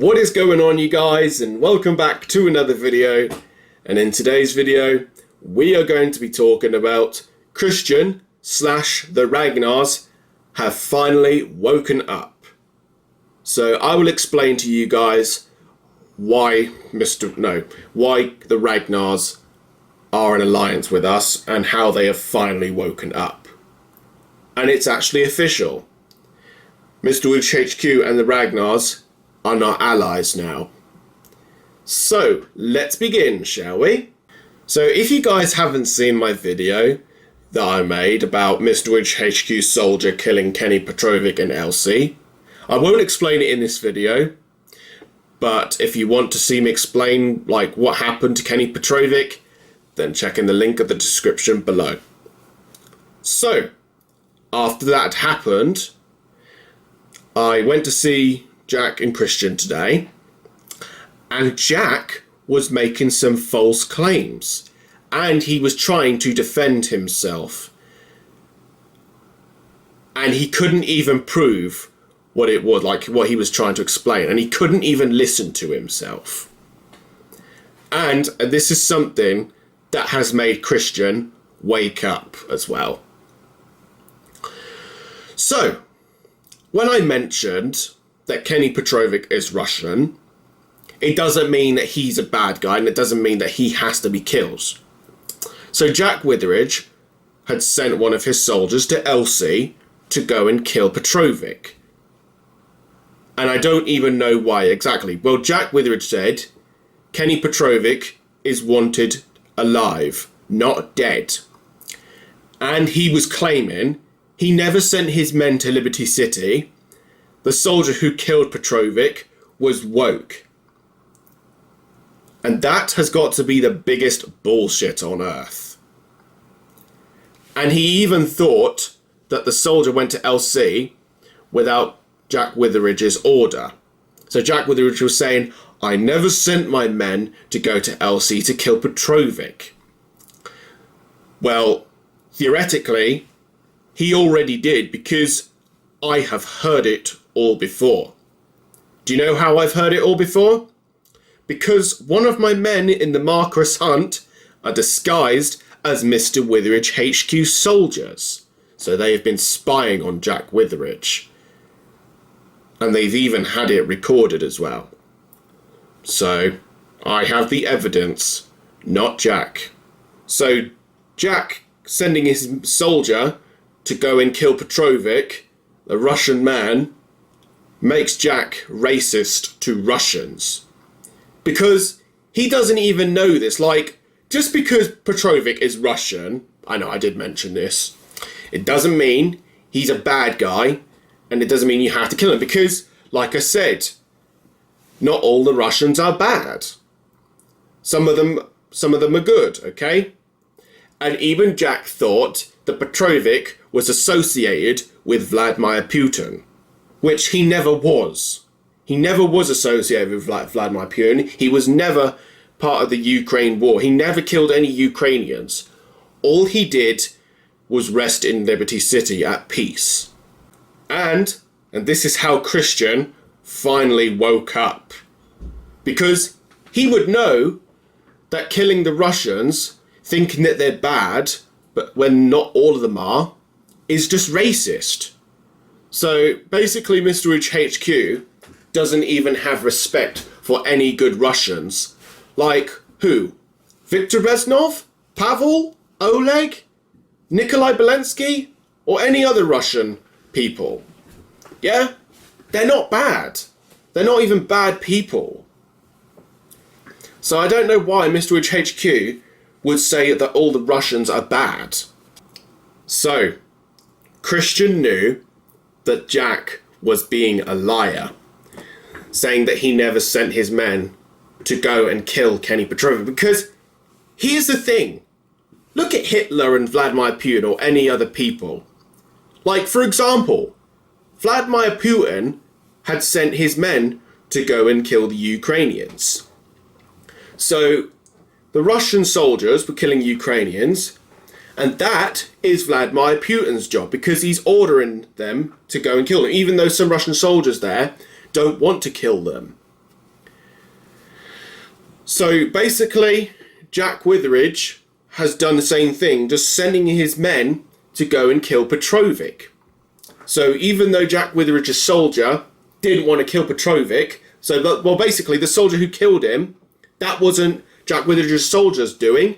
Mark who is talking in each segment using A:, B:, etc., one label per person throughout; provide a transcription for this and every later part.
A: What is going on, you guys, and welcome back to another video. And in today's video we are going to be talking about Kristian / the Ragnars have finally woken up. So I will explain to you guys why the Ragnars are in alliance with us and how they have finally woken up. And it's actually official. Mr. Woods HQ and the Ragnars are not allies now. So let's begin, shall we? So if you guys haven't seen my video that I made about Mr. Woods HQ soldier killing Kenny Petrovic and Elsie, I won't explain it in this video, but if you want to see me explain like what happened to Kenny Petrovic, then check in the link at the description below. So after that happened, I went to see Jack and Kristian today, and Jack was making some false claims and he was trying to defend himself, and he couldn't even prove what it was, like what he was trying to explain, and he couldn't even listen to himself. And this is something that has made Kristian wake up as well. So when I mentioned that Kenny Petrovic is Russian, it doesn't mean that he's a bad guy, and it doesn't mean that he has to be killed. So Jack Witheridge had sent one of his soldiers to Elsie to go and kill Petrovic. And I don't even know why exactly. Well, Jack Witheridge said Kenny Petrovic is wanted alive, not dead. And he was claiming he never sent his men to Liberty City. The soldier who killed Petrovic was woke. And that has got to be the biggest bullshit on earth. And he even thought that the soldier went to LC without Jack Witheridge's order. So Jack Witheridge was saying, I never sent my men to go to LC to kill Petrovic. Well, theoretically, he already did, because I have heard it all before. Do you know how I've heard it all before? Because one of my men in the Marcus hunt are disguised as Mr. Witheridge HQ soldiers. So they have been spying on Jack Witheridge. And they've even had it recorded as well. So I have the evidence, not Jack. So Jack sending his soldier to go and kill Petrovic, the Russian man, makes Jack racist to Russians. Because he doesn't even know this. Like, just because Petrovic is Russian, I know I did mention this, it doesn't mean he's a bad guy, and it doesn't mean you have to kill him. Because, like I said, not all the Russians are bad. Some of them are good, okay? And even Jack thought that Petrovic was associated with Vladimir Putin, which he never was. He never was associated with Vladimir Putin. He was never part of the Ukraine war. He never killed any Ukrainians. All he did was rest in Liberty City at peace. And this is how Kristian finally woke up. Because he would know that killing the Russians, thinking that they're bad, but when not all of them are, is just racist. So basically Mr. Woods HQ doesn't even have respect for any good Russians. Like who? Viktor Reznov? Pavel? Oleg? Nikolai Belensky? Or any other Russian people? Yeah? They're not bad. They're not even bad people. So I don't know why Mr. Woods HQ would say that all the Russians are bad. So Kristian knew that Jack was being a liar, saying that he never sent his men to go and kill Kenny Petrovic. Because here's the thing. Look at Hitler and Vladimir Putin or any other people. Like, for example, Vladimir Putin had sent his men to go and kill the Ukrainians. So the Russian soldiers were killing Ukrainians, and that is Vladimir Putin's job, because he's ordering them to go and kill them, even though some Russian soldiers there don't want to kill them. So basically, Jack Witheridge has done the same thing, just sending his men to go and kill Petrovic. So even though Jack Witheridge's soldier didn't want to kill Petrovic, well, basically the soldier who killed him, that wasn't Jack Witheridge's soldiers doing,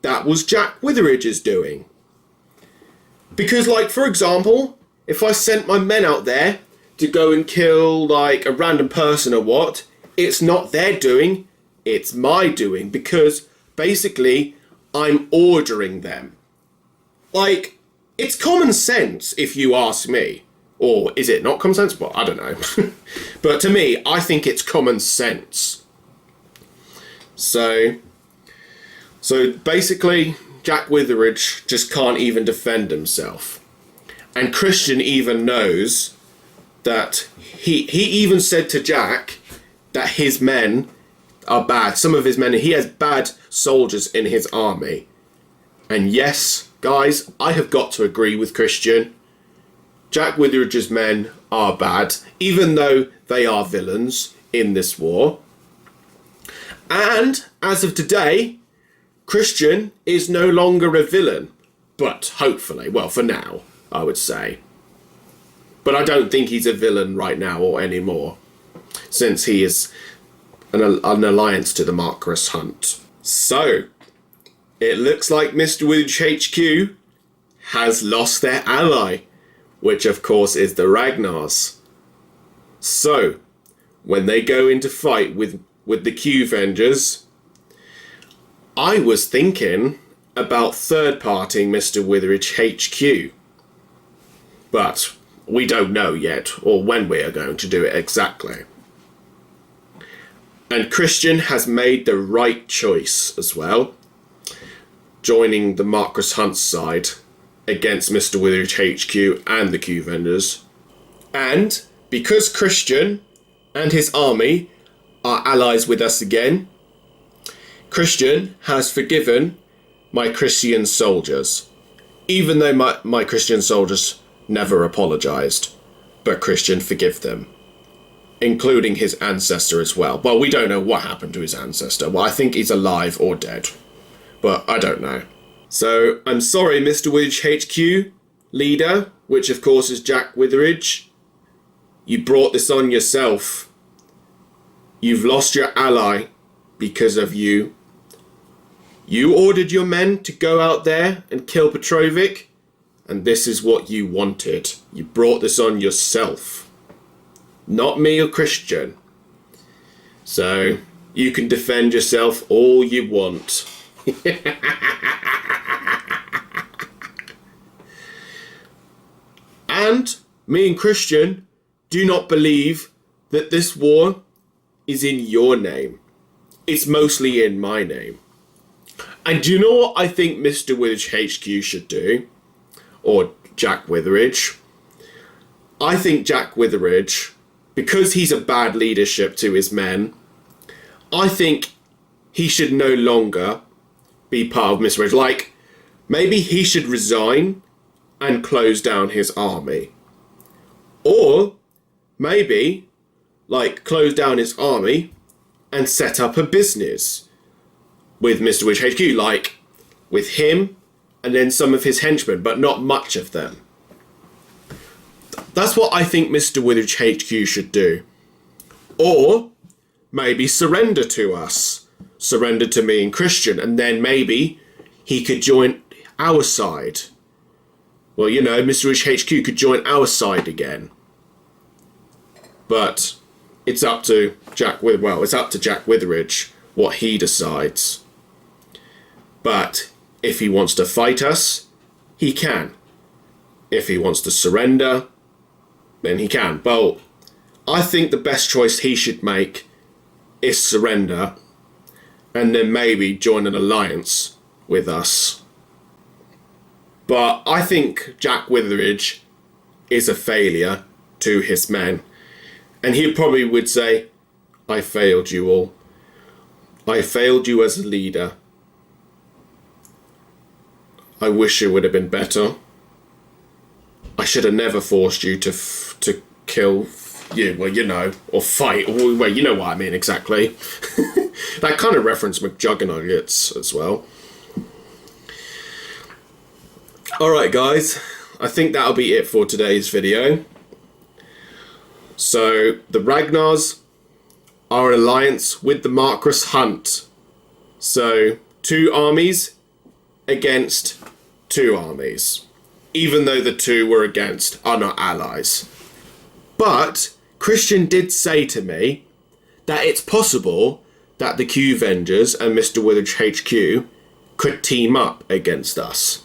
A: that was Jack Witheridge's doing. Because, like, for example, if I sent my men out there to go and kill, like, a random person or what, it's not their doing, it's my doing, because basically I'm ordering them. Like, it's common sense, if you ask me. Or is it not common sense? Well, I don't know. But to me, I think it's common sense. So basically, Jack Witheridge just can't even defend himself. And Kristian even knows that he even said to Jack that his men are bad. Some of his men, he has bad soldiers in his army. And yes, guys, I have got to agree with Kristian. Jack Witheridge's men are bad, even though they are villains in this war. And as of today, Kristian is no longer a villain. But hopefully, well, for now, I would say. But I don't think he's a villain right now or anymore, since he is an alliance to the Marquis Hunt. So, it looks like Mr. Witheridge HQ has lost their ally, which of course is the Ragnars. So, when they go into fight with the Q-Vengers, I was thinking about third-partying Mr. Witheridge HQ. But we don't know yet, or when we are going to do it exactly. And Kristian has made the right choice as well, joining the Marquis Hunt's side against Mr. Witheridge HQ and the Q-Vendors. And because Kristian and his army are allies with us again, Kristian has forgiven my Kristian soldiers, even though my Kristian soldiers never apologised, but Kristian forgive them, including his ancestor as well. Well, we don't know what happened to his ancestor. Well, I think he's alive or dead, but I don't know. So, I'm sorry, Mr. Witheridge HQ leader, which of course is Jack Witheridge. You brought this on yourself. You've lost your ally because of you. You ordered your men to go out there and kill Petrovic, and this is what you wanted. You brought this on yourself. Not me or Kristian. So, you can defend yourself all you want. And me and Kristian do not believe that this war is in your name. It's mostly in my name. And do you know what I think Mr. Witheridge HQ should do? Or Jack Witheridge? I think Jack Witheridge, because he's a bad leadership to his men, I think he should no longer be part of Mr. Witheridge. Like, maybe he should resign and close down his army. Or maybe, like, close down his army and set up a business with Mr. Witheridge HQ, like, with him and then some of his henchmen, but not much of them. That's what I think Mr. Witheridge HQ should do. Or maybe surrender to us. Surrender to me and Kristian, and then maybe he could join our side. Well, you know, Mr. Witheridge HQ could join our side again. But it's up to Jack Witheridge what he decides. But if he wants to fight us, he can. If he wants to surrender, then he can. Well, I think the best choice he should make is surrender and then maybe join an alliance with us. But I think Jack Witheridge is a failure to his men. And he probably would say, I failed you all. I failed you as a leader. I wish it would have been better. I should have never forced you to kill Yeah, well, you know, or fight. Well, you know what I mean exactly. That kind of reference McJuggernuggets as well. Alright guys, I think that'll be it for today's video. So, the Ragnars are an alliance with the Marquis Hunt. So, 2 armies against 2 armies. Even though the 2 we're against are not allies. But, Kristian did say to me that it's possible that the Q-Vengers and Mr. Withage HQ could team up against us.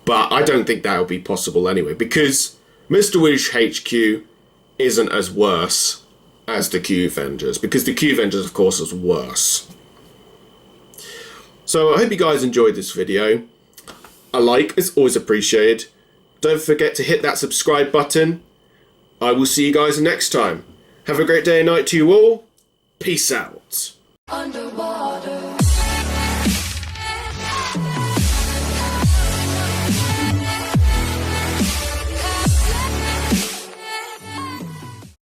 A: But I don't think that will be possible anyway, because Mr. Withage HQ isn't as worse as the Q-Vengers, because the Q-Vengers, of course, is worse. So I hope you guys enjoyed this video. A like is always appreciated. Don't forget to hit that subscribe button. I will see you guys next time. Have a great day and night to you all. Peace out.